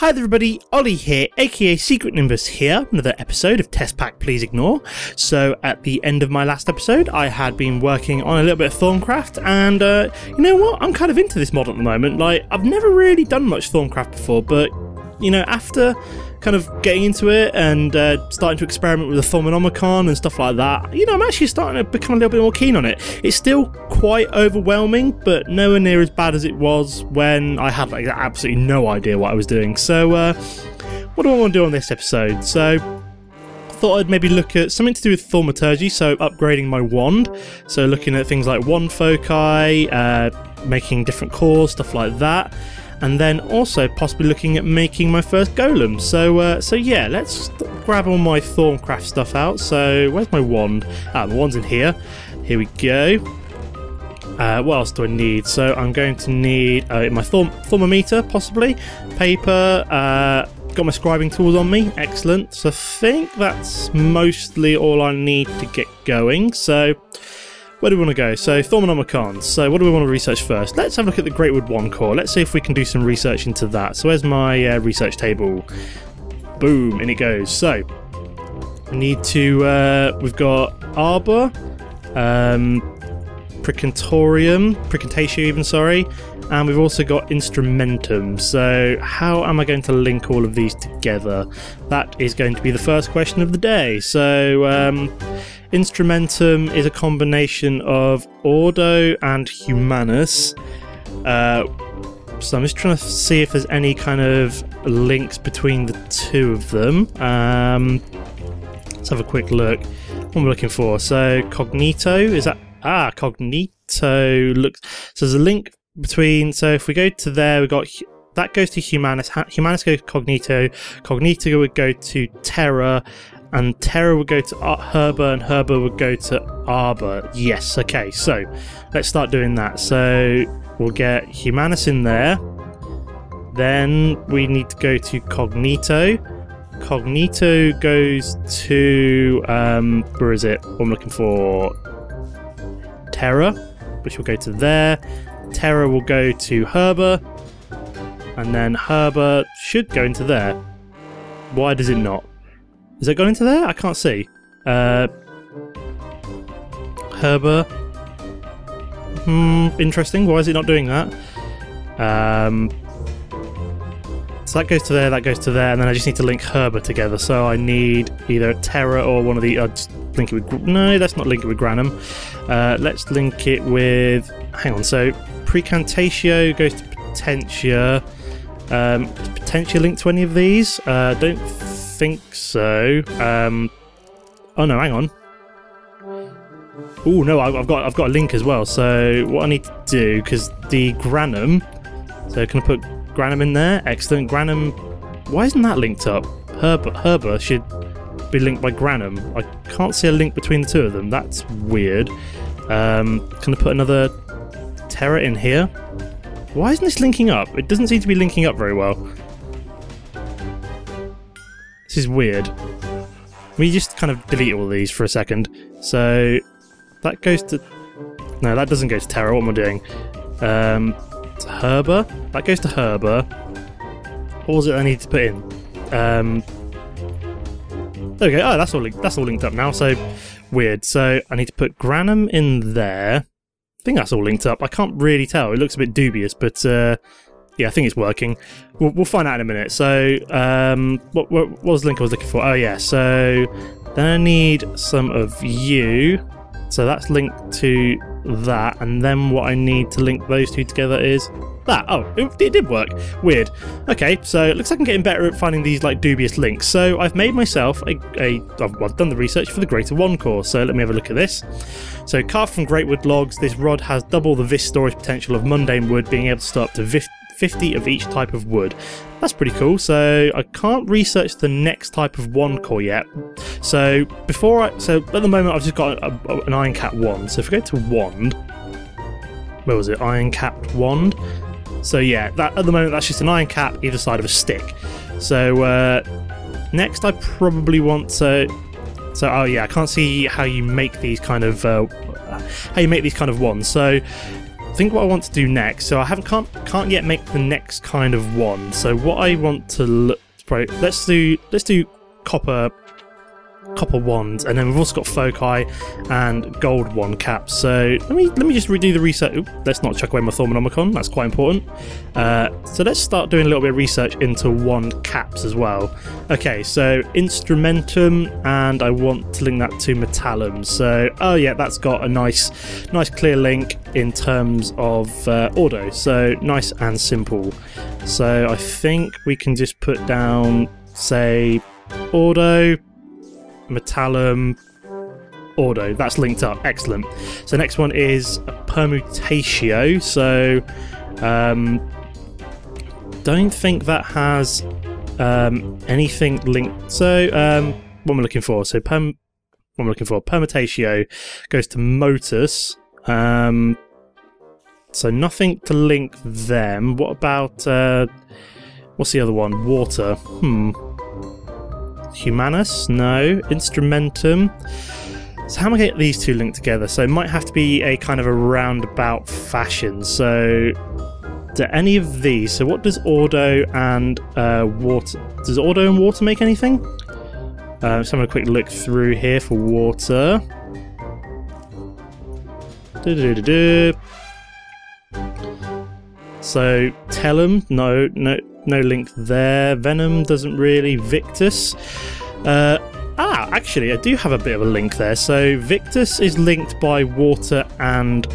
Hi there everybody, Ollie here, aka Secret Nimbus here, another episode of Test Pack Please Ignore. So at the end of my last episode, I had been working on a little bit of Thaumcraft, and you know what, I'm kind of into this mod at the moment. Like, I've never really done much Thaumcraft before, but you know, after kind of getting into it and starting to experiment with the Thaumonomicon and stuff like that, you know, I'm actually starting to become a little bit more keen on it. It's still quite overwhelming, but nowhere near as bad as it was when I had like absolutely no idea what I was doing. So what do I want to do on this episode? So I thought I'd maybe look at something to do with thaumaturgy, so upgrading my wand, so looking at things like wand foci, making different cores, stuff like that. And then also possibly looking at making my first golem. So yeah, let's grab all my Thaumcraft stuff out. So where's my wand? Ah, my wand's in here. Here we go. What else do I need? So I'm going to need my thermometer, possibly. Paper. Got my scribing tools on me. Excellent. So I think that's mostly all I need to get going. So where do we want to go? So, Thaumonomicons. So, what do we want to research first? Let's have a look at the Greatwood 1 core. Let's see if we can do some research into that. So, where's my research table? Boom, in it goes. So, we need to, we've got Arbor, Pricantatia even, sorry, and we've also got Instrumentum. So, how am I going to link all of these together? That is going to be the first question of the day. So, Instrumentum is a combination of Ordo and Humanus. So I'm just trying to see if there's any kind of links between the two of them. Let's have a quick look. What am I looking for? So Cognito, is that... Ah, Cognito looks... So there's a link between... So if we go to there, we've got... That goes to Humanus. Humanus goes to Cognito. Cognito would go to Terra. And Terra would go to Herber, and Herber would go to Arbor. Yes, okay, so let's start doing that. So we'll get Humanus in there. Then we need to go to Cognito. Cognito goes to, where is it? What I'm looking for? Terra, which will go to there. Terra will go to Herber. And then Herber should go into there. Why does it not? Has it gone into there? I can't see. Herber. Interesting. Why is it not doing that? So that goes to there, that goes to there, and then I just need to link Herber together. So I need either Terra or one of the... I'll just link it with... No, let's not link it with Granum. Let's link it with... Hang on. So Precantatio goes to Potentia. Is Potentia linked to any of these? Don't think so. Oh no, hang on. Oh no, I've got a link as well. So what I need to do, because the Granum, so can I put Granum in there? Excellent. Granum, why isn't that linked up? Herber should be linked by Granum. I can't see a link between the two of them. That's weird. Can I put another Terra in here? Why isn't this linking up? It doesn't seem to be linking up very well. This is weird. We just kind of delete all of these for a second. So that goes to... No, that doesn't go to Terra. What am I doing? To Herber? That goes to Herber. What was it I need to put in? There we go. Oh, that's all linked up now. So weird. So I need to put Granum in there. I think that's all linked up. I can't really tell. It looks a bit dubious, but yeah, I think it's working. We'll find out in a minute. So, what was the link I was looking for? Oh yeah, so then I need some of you. So that's linked to that, and then what I need to link those two together is that. Oh, it did work. Weird. Okay, so it looks like I'm getting better at finding these like dubious links. So I've made myself I've done the research for the Greater 1 core. So let me have a look at this. So carved from Greatwood logs, this rod has double the vis storage potential of mundane wood, being able to store up to 50 of each type of wood. That's pretty cool. So I can't research the next type of wand core yet. So at the moment I've just got an iron capped wand. So if we go to wand, where was it? Iron capped wand. So yeah, that at the moment that's just an iron cap either side of a stick. So next I probably want to... So oh yeah, I can't see how you make these kind of wands. So think what I want to do next. So I can't yet make the next kind of wand. So what I want to look, let's do copper wands, and then we've also got foci and gold wand caps. So let me just redo the research. Ooh, let's not chuck away my Thaumcraft, that's quite important. So let's start doing a little bit of research into wand caps as well. Okay, so instrumentum, and I want to link that to metallum. So oh yeah, that's got a nice clear link in terms of ordo, so nice and simple. So I think we can just put down, say, ordo, metallum, ordo. That's linked up. Excellent. So next one is a permutatio. So don't think that has anything linked. So what am I looking for? So permutatio goes to motus. So nothing to link them. What about what's the other one? Water. Humanus? No. Instrumentum. So how am I going to get these two linked together? So it might have to be a kind of a roundabout fashion. So do any of these? So what does ordo and water? Does ordo and water make anything? Just having a quick look through here for water. So tellum, no link there. Venom doesn't really. Victus, actually I do have a bit of a link there. So Victus is linked by water and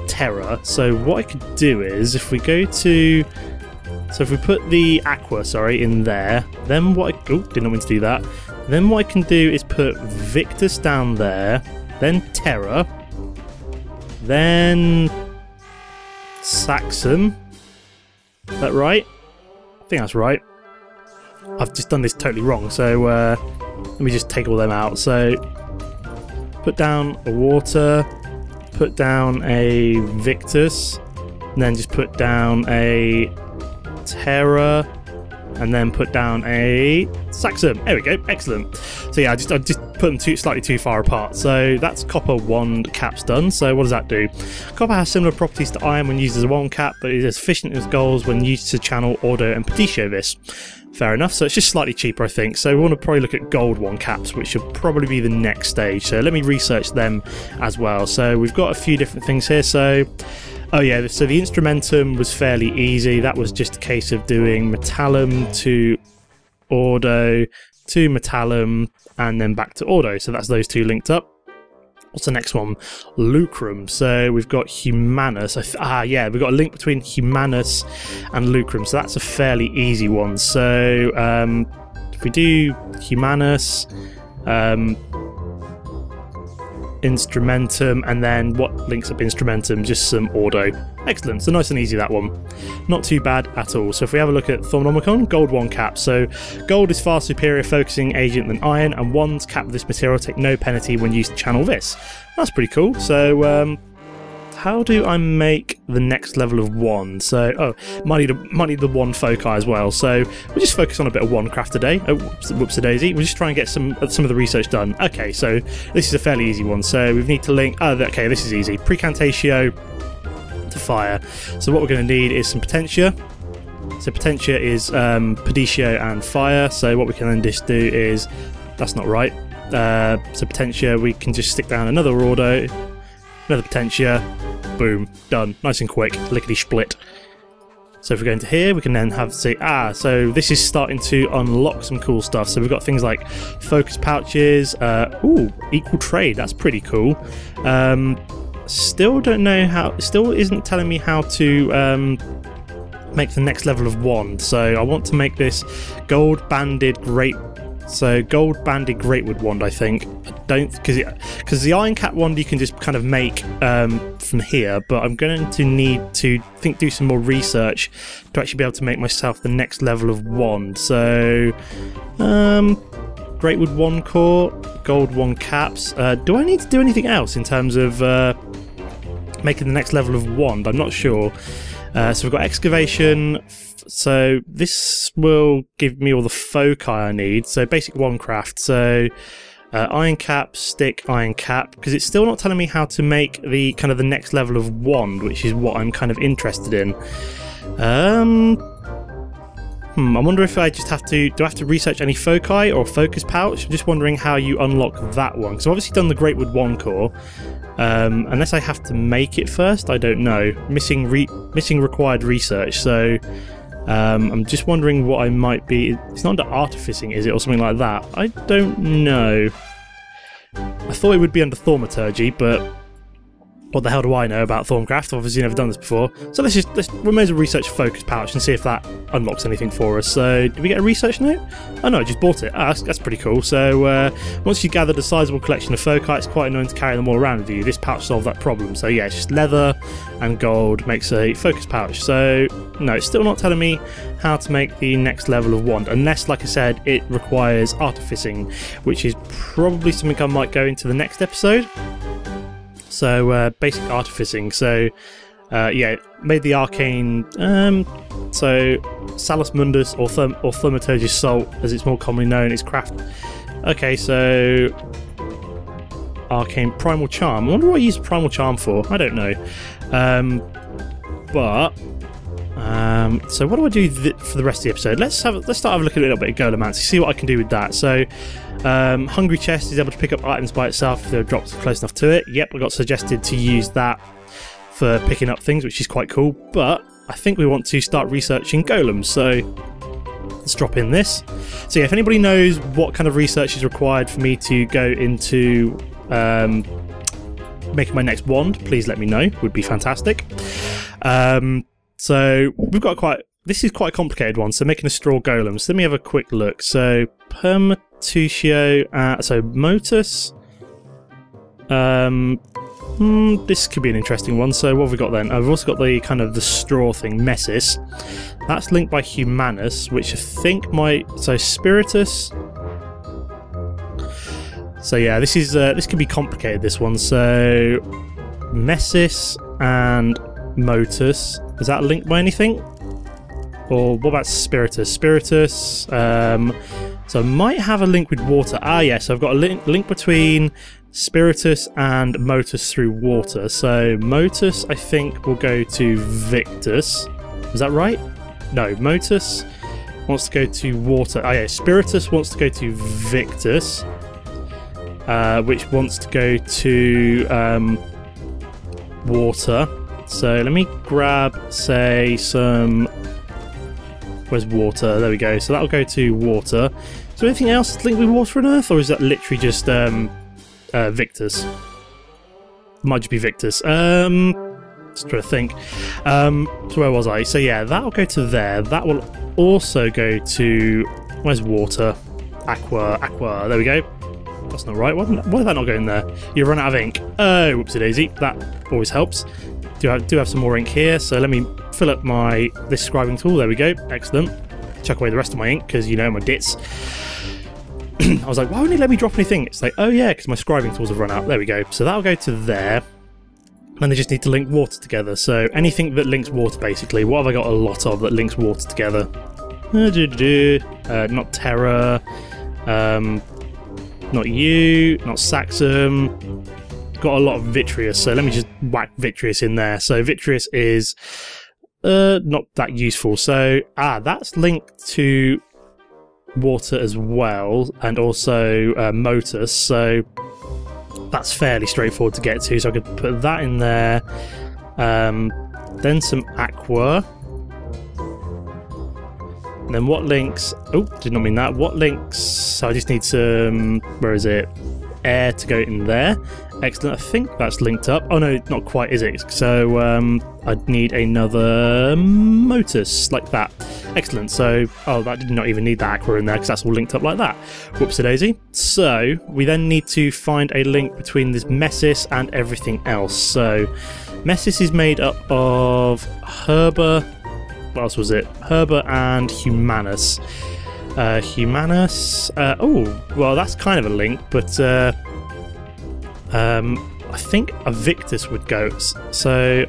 terra. So what I could do is, if we go to, so if we put the aqua, in there, then what I, did not mean to do that. Then what I can do is put Victus down there, then terra, then Saxum. Is that right? I think that's right. I've just done this totally wrong, so let me just take all them out. So put down a water, put down a Victus, and then just put down a Terra, and then put down a Saxum. There we go, excellent. So yeah, I just put them slightly too far apart. So that's copper wand caps done. So what does that do? Copper has similar properties to iron when used as a wand cap, but is as efficient as gold when used to channel ordo and petitio vis. Fair enough, so it's just slightly cheaper, I think. So we want to probably look at gold wand caps, which should probably be the next stage. So let me research them as well. So we've got a few different things here. So oh yeah, so the instrumentum was fairly easy. That was just a case of doing metallum to ordo to metallum and then back to ordo. So that's those two linked up. What's the next one? Lucrum. So we've got Humanus. Yeah, we've got a link between Humanus and Lucrum. So that's a fairly easy one. So if we do Humanus, instrumentum, and then what links up instrumentum? Just some ordo. Excellent, so nice and easy, that one. Not too bad at all. So if we have a look at Thaumcraft, gold wand cap. So gold is far superior focusing agent than iron, and wands capped with this material take no penalty when used to channel this. That's pretty cool. So how do I make the next level of wand? So might need the wand foci as well. So we'll just focus on a bit of Wandcraft today. Oh, whoops-a-daisy. We'll just try and get some of the research done. Okay, so this is a fairly easy one. So we need to link. Okay, this is easy. Precantatio to fire. So what we're going to need is some potentia. So potentia is petitio and fire. So what we can then just do is, that's not right. So potentia, we can just stick down another ordo, another potentia. Boom, done. Nice and quick, lickety-split. So if we go into here, we can then have, say, so this is starting to unlock some cool stuff. So we've got things like focus pouches, equal trade, that's pretty cool. Still don't know how, still isn't telling me how to make the next level of wand. So I want to make this gold banded greatwood wand, I think. I don't, because the iron cap wand you can just kind of make from here, but I'm going to need to do some more research to actually be able to make myself the next level of wand. So greatwood wand core, gold wand caps. Do I need to do anything else in terms of making the next level of wand? I'm not sure. So we've got excavation. So this will give me all the foci I need. So basic Wandcraft. So Iron cap, stick, iron cap, because it's still not telling me how to make the kind of the next level of wand, which is what I'm kind of interested in. I wonder if I just have to, do I have to research any foci or focus pouch? I'm just wondering how you unlock that one, because I've obviously done the Greatwood wand core. Unless I have to make it first, I don't know. Missing required research, so I'm just wondering what I might be. It's not under artificing, is it, or something like that? I don't know. I thought it would be under thaumaturgy, but what the hell do I know about Thaumcraft? I've obviously never done this before. So we may as well research focus pouch and see if that unlocks anything for us. So, did we get a research note? Oh no, I just bought it. That's pretty cool. So, once you gathered a sizable collection of foci, it's quite annoying to carry them all around with you. This pouch solved that problem. So yeah, it's just leather and gold makes a focus pouch. So, no, it's still not telling me how to make the next level of wand. Unless, like I said, it requires artificing, which is probably something I might go into the next episode. So basic artificing. So yeah, made the arcane. So Salus Mundus or Thaumaturgis Salt, as it's more commonly known, is craft. Okay, so arcane primal charm. I wonder what I use primal charm for. I don't know. So what do I do for the rest of the episode? Let's start having a look at a little bit of Golemancy, see what I can do with that. So Hungry Chest is able to pick up items by itself if they're dropped close enough to it. Yep, I got suggested to use that for picking up things, which is quite cool, but I think we want to start researching golems, so let's drop in this. So yeah, if anybody knows what kind of research is required for me to go into making my next wand, please let me know, would be fantastic. So we've got this is quite a complicated one, so making a straw golem. So let me have a quick look. So Permatutio, so Motus. This could be an interesting one. So what have we got then? I've also got the kind of the straw thing, Messis. That's linked by Humanus, which I think might, so Spiritus. So yeah, this could be complicated, this one. So Messis and Motus, is that linked by anything? Or what about Spiritus? Spiritus, so I might have a link with water. Ah yes, so I've got a link between Spiritus and Motus through water. So Motus, I think, will go to Victus. Is that right? No, Motus wants to go to water. Oh yeah, Spiritus wants to go to Victus, which wants to go to water. So let me grab, say, some... Where's water? There we go. So that'll go to water. Is there anything else that's linked with water on Earth, or is that literally just Victus? Might just be Victus. Just trying to think. So where was I? So yeah, that'll go to there. That will also go to... Where's water? Aqua. There we go. That's not right. Why did that not go in there? You've run out of ink. Oh, whoopsie daisy. That always helps. Do have some more ink here, so let me fill up this scribing tool. There we go. Excellent. Chuck away the rest of my ink because, you know, my dits. I was like, why wouldn't it let me drop anything? It's like, oh yeah, because my scribing tools have run out. There we go. So that'll go to there. And they just need to link water together. So anything that links water, basically. What have I got a lot of that links water together? Not Terra. Not you. Not Saxum. Got a lot of Vitreous, so let me just whack Vitreous in there. So Vitreous is not that useful. So that's linked to water as well, and also Motus. So that's fairly straightforward to get to. So I could put that in there. Then some Aqua. And then what links? Oh, did not mean that. What links? So I just need some. Where is it? Air to go in there. Excellent. I think that's linked up. Oh no, not quite, is it? So I'd need another Motus like that. Excellent. So that did not even need that Aqua in there because that's all linked up like that. Whoopsie daisy. So we then need to find a link between this Messis and everything else. So Messis is made up of Herba. What else was it? Herba and Humanus. Humanus. Oh, well, that's kind of a link, but I think a Victus would go. So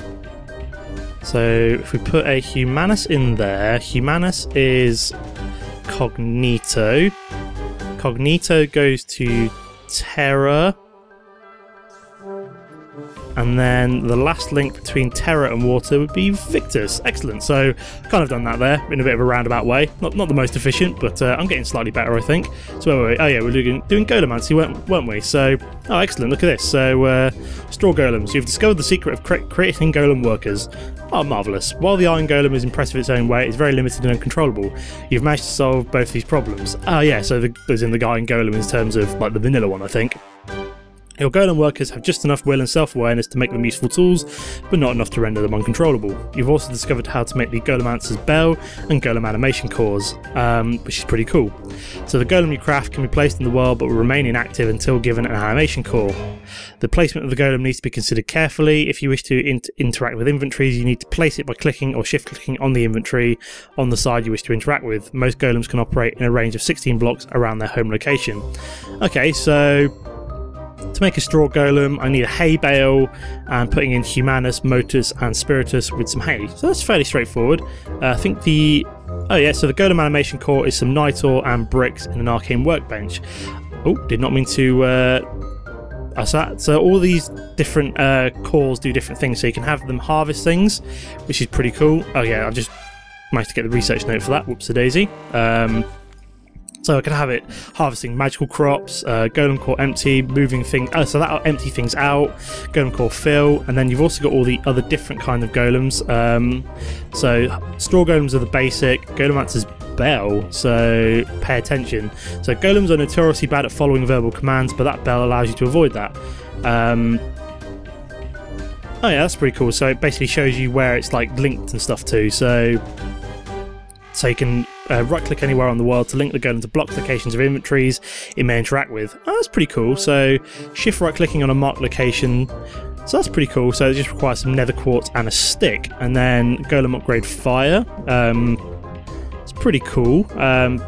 if we put a Humanus in there, Humanus is Cognito. Cognito goes to Terra. And then the last link between Terra and water would be Victus. Excellent. So kind of done that there in a bit of a roundabout way. Not the most efficient, but I'm getting slightly better, I think. So where were we? Oh yeah, we're doing Golemancy, weren't we? So, oh excellent, look at this. So straw golems. You've discovered the secret of creating golem workers. Oh, marvellous. While the iron golem is impressive in its own way, it's very limited and uncontrollable. You've managed to solve both these problems. Oh yeah, so there's in the iron golem in terms of like the vanilla one, I think. Your golem workers have just enough will and self-awareness to make them useful tools, but not enough to render them uncontrollable. You've also discovered how to make the Golemancer's bell and golem animation cores, which is pretty cool. So the golem you craft can be placed in the world but will remain inactive until given an animation core. The placement of the golem needs to be considered carefully. If you wish to interact with inventories, you need to place it by clicking or shift-clicking on the inventory on the side you wish to interact with. Most golems can operate in a range of 16 blocks around their home location. Okay, so to make a straw golem, I need a hay bale and putting in Humanus, Motus and Spiritus with some hay. So that's fairly straightforward. I think oh yeah, so the golem animation core is some nitor and bricks in an arcane workbench. Oh, did not mean to... So all these different cores do different things, so you can have them harvest things, which is pretty cool. Oh yeah, I've just managed to get the research note for that. Whoops-a-daisy. So I can have it harvesting magical crops, golem core empty, moving things. So that'll empty things out. Golem core fill, and then you've also got all the other different kind of golems. So straw golems are the basic. Golemancer's bell. So pay attention. So golems are notoriously bad at following verbal commands, but that bell allows you to avoid that. Oh yeah, that's pretty cool. So it basically shows you where it's like linked and stuff too. So you can right click anywhere on the world to link the golem to blocked locations of inventories it may interact with. Oh, that's pretty cool. So shift right clicking on a marked location. So that's pretty cool. So it just requires some nether quartz and a stick. And then golem upgrade fire. It's pretty cool.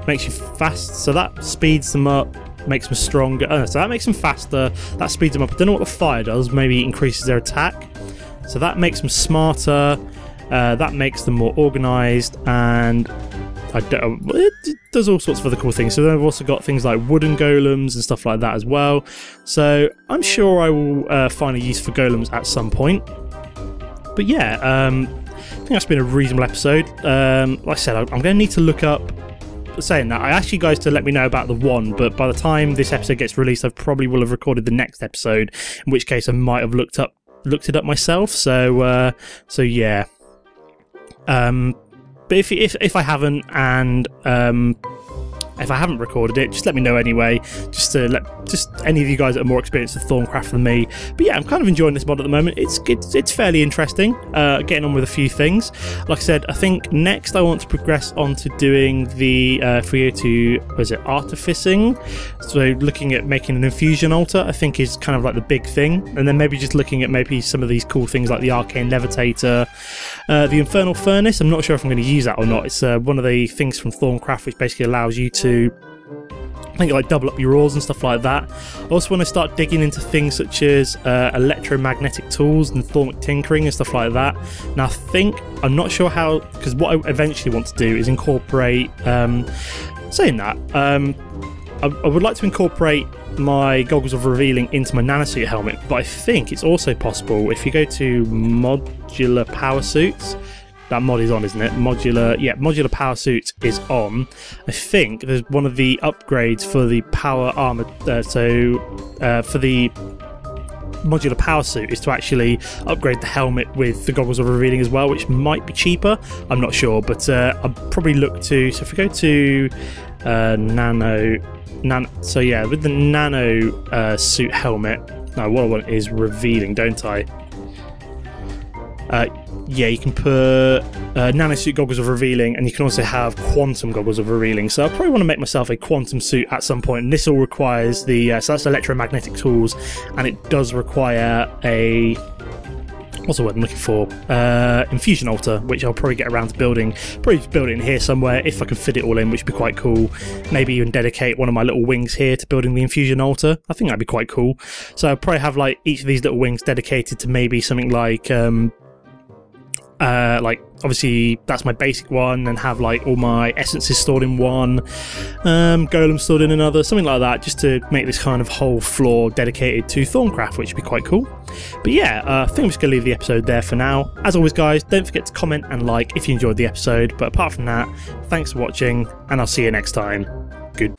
Makes you fast. So that speeds them up, makes them stronger. Oh, so that makes them faster. That speeds them up. I don't know what the fire does. Maybe increases their attack. So that makes them smarter. That makes them more organised, and it does all sorts of other cool things. So then we've also got things like wooden golems and stuff like that as well. So I'm sure I will find a use for golems at some point. But yeah, I think that's been a reasonable episode. Like I said, I'm going to need to look up. Saying that, I asked you guys to let me know about the one, but by the time this episode gets released, I probably will have recorded the next episode, in which case I might have looked it up myself. So yeah. But if I haven't, and if I haven't recorded it, just let me know anyway, just to let any of you guys that are more experienced with Thaumcraft than me. But yeah, I'm kind of enjoying this mod at the moment. It's fairly interesting, getting on with a few things. Like I said, I think next I want to progress on to doing the if we go to, was it artificing? So looking at making an infusion altar, I think is kind of like the big thing, and then maybe just looking at maybe some of these cool things like the arcane levitator, the infernal furnace. I'm not sure if I'm going to use that or not. It's one of the things from Thaumcraft which basically allows you to, I think, like double up your ores and stuff like that. I also want to start digging into things such as electromagnetic tools and thaumic tinkering and stuff like that. Now I'm not sure how, because what I eventually want to do is incorporate, saying that, I would like to incorporate my goggles of revealing into my nanosuit helmet, but I think it's also possible if you go to modular power suits. That mod is on, isn't it? Modular power suit is on. I think there's one of the upgrades for the power armor. For the modular power suit is to actually upgrade the helmet with the goggles of revealing as well, which might be cheaper. I'm not sure, but I'll probably look to. So if we go to nano. So yeah, with the nano suit helmet. No, what I want is revealing, don't I? Yeah, you can put nanosuit goggles of revealing, and you can also have quantum goggles of revealing. So I probably want to make myself a quantum suit at some point, and this all requires the so that's electromagnetic tools, and it does require a, what's the word I'm looking for? Infusion altar, which I'll probably get around to building. Probably just build it in here somewhere if I can fit it all in, which would be quite cool. Maybe even dedicate one of my little wings here to building the infusion altar. I think that'd be quite cool. So I'll probably have like each of these little wings dedicated to maybe something like like obviously that's my basic one, and have like all my essences stored in one, golem stored in another, something like that, just to make this kind of whole floor dedicated to Thaumcraft, which would be quite cool. But yeah, I think I'm just going to leave the episode there for now. As always guys, don't forget to comment and like if you enjoyed the episode, but apart from that, thanks for watching and I'll see you next time. Good.